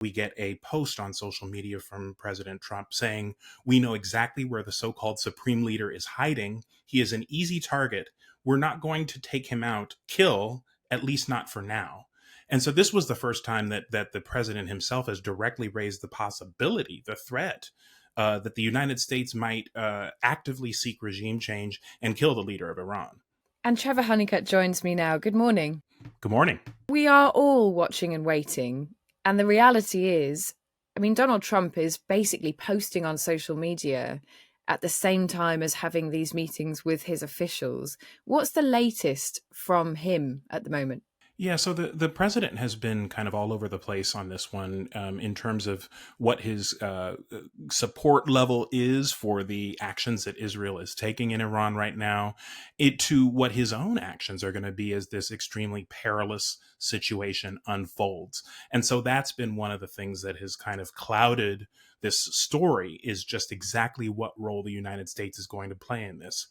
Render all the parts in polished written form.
We get a post on social media from President Trump saying, "We know exactly where the so-called supreme leader is hiding. He is an easy target. We're not going to take him out, kill, at least not for now." And so this was the first time that the president himself has directly raised the possibility, the threat, that the United States might actively seek regime change and kill the leader of Iran. And Trevor Honeycutt joins me now. Good morning. Good morning. We are all watching and waiting. And the reality is, Donald Trump is basically posting on social media at the same time as having these meetings with his officials. What's the latest from him at the moment? Yeah, so the president has been kind of all over the place on this one in terms of what his support level is for the actions that Israel is taking in Iran right now, to what his own actions are going to be as this extremely perilous situation unfolds. And so that's been one of the things that has kind of clouded this story, is just exactly what role the United States is going to play in this.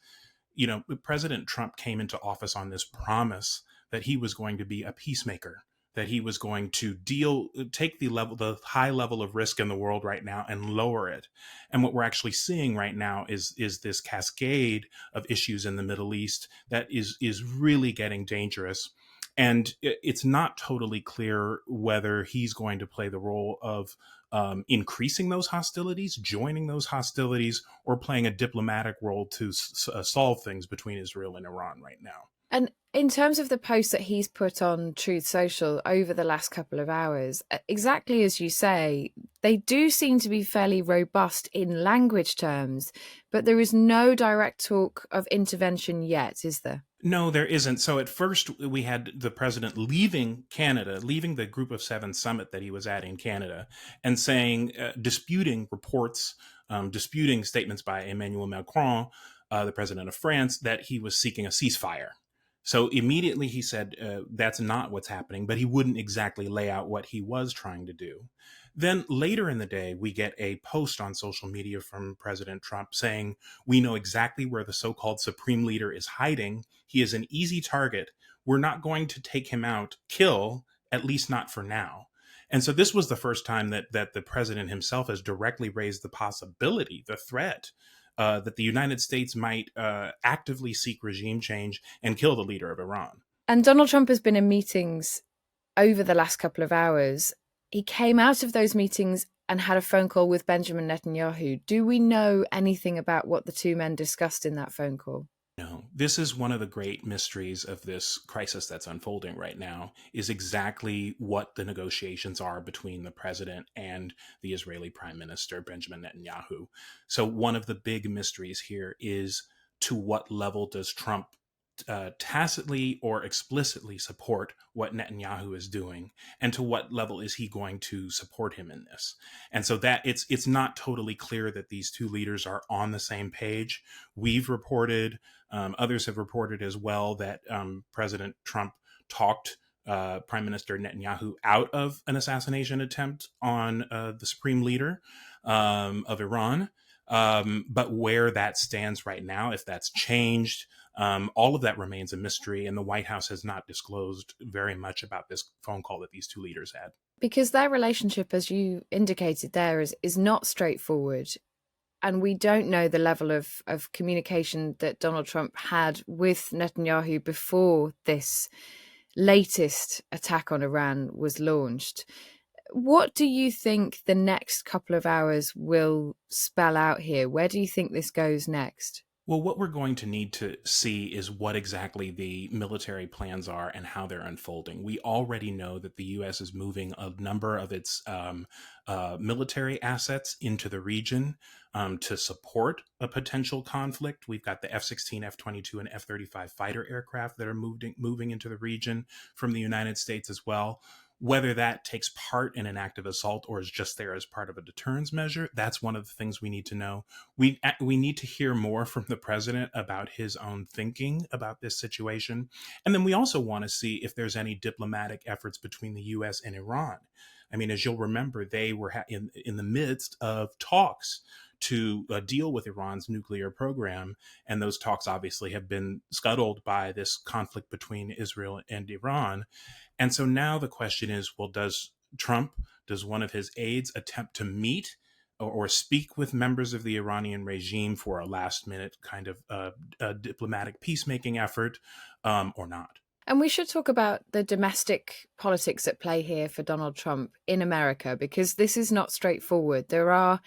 President Trump came into office on this promise that he was going to be a peacemaker, that he was going to take the high level of risk in the world right now and lower it. And what we're actually seeing right now is this cascade of issues in the Middle East that is really getting dangerous. And it's not totally clear whether he's going to play the role of increasing those hostilities, joining those hostilities, or playing a diplomatic role to solve things between Israel and Iran right now. And in terms of the post that he's put on Truth Social over the last couple of hours, exactly as you say, they do seem to be fairly robust in language terms, but there is no direct talk of intervention yet, is there? No, there isn't. So at first we had the president leaving Canada, leaving the Group of Seven summit that he was at in Canada, and saying, disputing reports, disputing statements by Emmanuel Macron, the president of France, that he was seeking a ceasefire. So immediately he said that's not what's happening, but he wouldn't exactly lay out what he was trying to do. Then later in the day, we get a post on social media from President Trump saying, "We know exactly where the so-called supreme leader is hiding. He is an easy target. We're not going to take him out, kill, at least not for now." And so this was the first time that the president himself has directly raised the possibility, the threat, that the United States might actively seek regime change and kill the leader of Iran. And Donald Trump has been in meetings over the last couple of hours. He came out of those meetings and had a phone call with Benjamin Netanyahu. Do we know anything about what the two men discussed in that phone call? No, this is one of the great mysteries of this crisis that's unfolding right now, is exactly what the negotiations are between the president and the Israeli Prime Minister, Benjamin Netanyahu. So one of the big mysteries here is, to what level does Trump tacitly or explicitly support what Netanyahu is doing, and to what level is he going to support him in this? And so that it's not totally clear that these two leaders are on the same page. We've reported, others have reported as well, that President Trump talked Prime Minister Netanyahu out of an assassination attempt on the supreme leader of Iran. But where that stands right now, if that's changed, all of that remains a mystery, and the White House has not disclosed very much about this phone call that these two leaders had. Because their relationship, as you indicated there, is not straightforward. And we don't know the level of communication that Donald Trump had with Netanyahu before this latest attack on Iran was launched. What do you think the next couple of hours will spell out here? Where do you think this goes next? Well, what we're going to need to see is what exactly the military plans are and how they're unfolding. We already know that the U.S. is moving a number of its military assets into the region to support a potential conflict. We've got the F-16, F-22, and F-35 fighter aircraft that are moving into the region from the United States as well. Whether that takes part in an active assault or is just there as part of a deterrence measure, that's one of the things we need to know. We need to hear more from the president about his own thinking about this situation. And then we also want to see if there's any diplomatic efforts between the U.S. and Iran. I mean, as you'll remember, they were in the midst of talks to deal with Iran's nuclear program. And those talks obviously have been scuttled by this conflict between Israel and Iran. And so now the question is, well, does Trump, does one of his aides attempt to meet or speak with members of the Iranian regime for a last minute kind of diplomatic peacemaking effort, or not? And we should talk about the domestic politics at play here for Donald Trump in America, because this is not straightforward. There are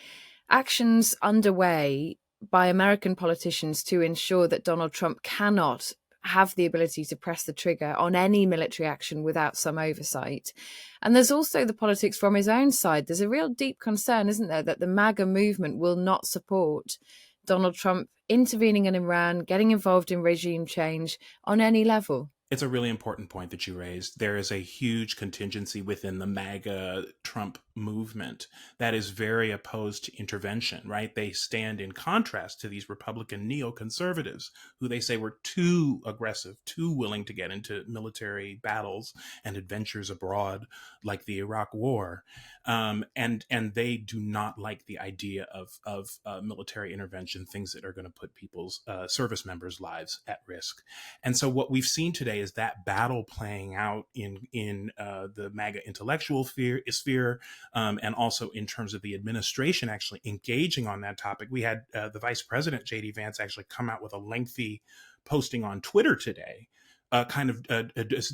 actions underway by American politicians to ensure that Donald Trump cannot have the ability to press the trigger on any military action without some oversight. And there's also the politics from his own side. There's a real deep concern, isn't there, that the MAGA movement will not support Donald Trump intervening in Iran, getting involved in regime change on any level. It's a really important point that you raised. There is a huge contingency within the MAGA Trump movement that is very opposed to intervention, right? They stand in contrast to these Republican neoconservatives who they say were too aggressive, too willing to get into military battles and adventures abroad like the Iraq War. And they do not like the idea of military intervention, things that are going to put people's service members' lives at risk. And so what we've seen today is that battle playing out in the MAGA intellectual sphere, and also in terms of the administration actually engaging on that topic. We had the Vice President J.D. Vance actually come out with a lengthy posting on Twitter today, kind of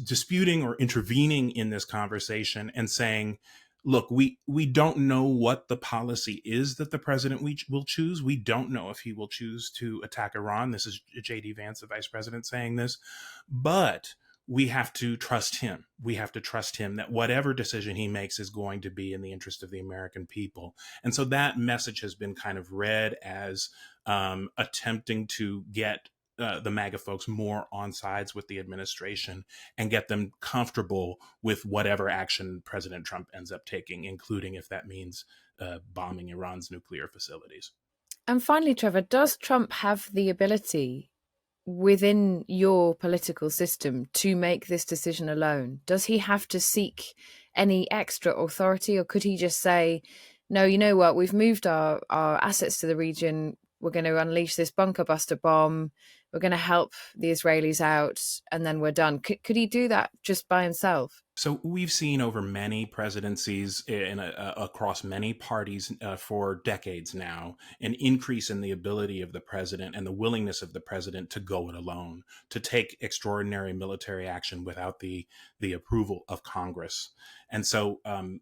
disputing or intervening in this conversation and saying, look, we don't know what the policy is that the president will choose. We don't know if he will choose to attack Iran. This is J.D. Vance, the vice president, saying this. But we have to trust him. We have to trust him that whatever decision he makes is going to be in the interest of the American people. And so that message has been kind of read as attempting to get the MAGA folks more on sides with the administration and get them comfortable with whatever action President Trump ends up taking, including if that means bombing Iran's nuclear facilities. And finally, Trevor, does Trump have the ability within your political system to make this decision alone? Does he have to seek any extra authority, or could he just say, no, you know what, we've moved our assets to the region, we're going to unleash this bunker buster bomb, we're going to help the Israelis out, and then we're done? Could he do that just by himself? So we've seen over many presidencies across many parties for decades now an increase in the ability of the president and the willingness of the president to go it alone, to take extraordinary military action without the approval of Congress. And so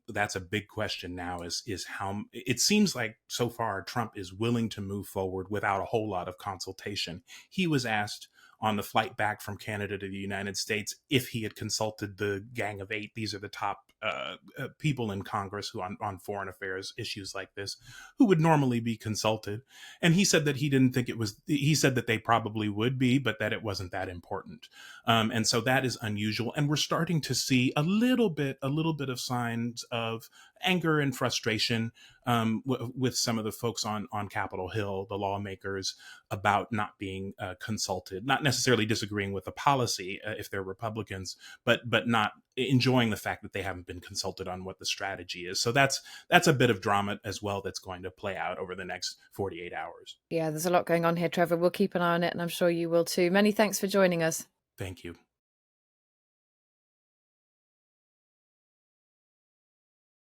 that's a big question now is how it seems like so far Trump is willing to move forward without a whole lot of consultation. He was asked on the flight back from Canada to the United States if he had consulted the Gang of Eight. These are the top people in Congress who on foreign affairs issues like this, who would normally be consulted. And he said that he didn't think it was, he said that they probably would be, but that it wasn't that important. And so that is unusual. And we're starting to see a little bit of signs of anger and frustration with some of the folks on Capitol Hill, the lawmakers, about not being consulted, not necessarily disagreeing with the policy if they're Republicans, but not enjoying the fact that they haven't been consulted on what the strategy is. So that's a bit of drama as well that's going to play out over the next 48 hours. Yeah, there's a lot going on here, Trevor. We'll keep an eye on it, and I'm sure you will too. Many thanks for joining us. Thank you.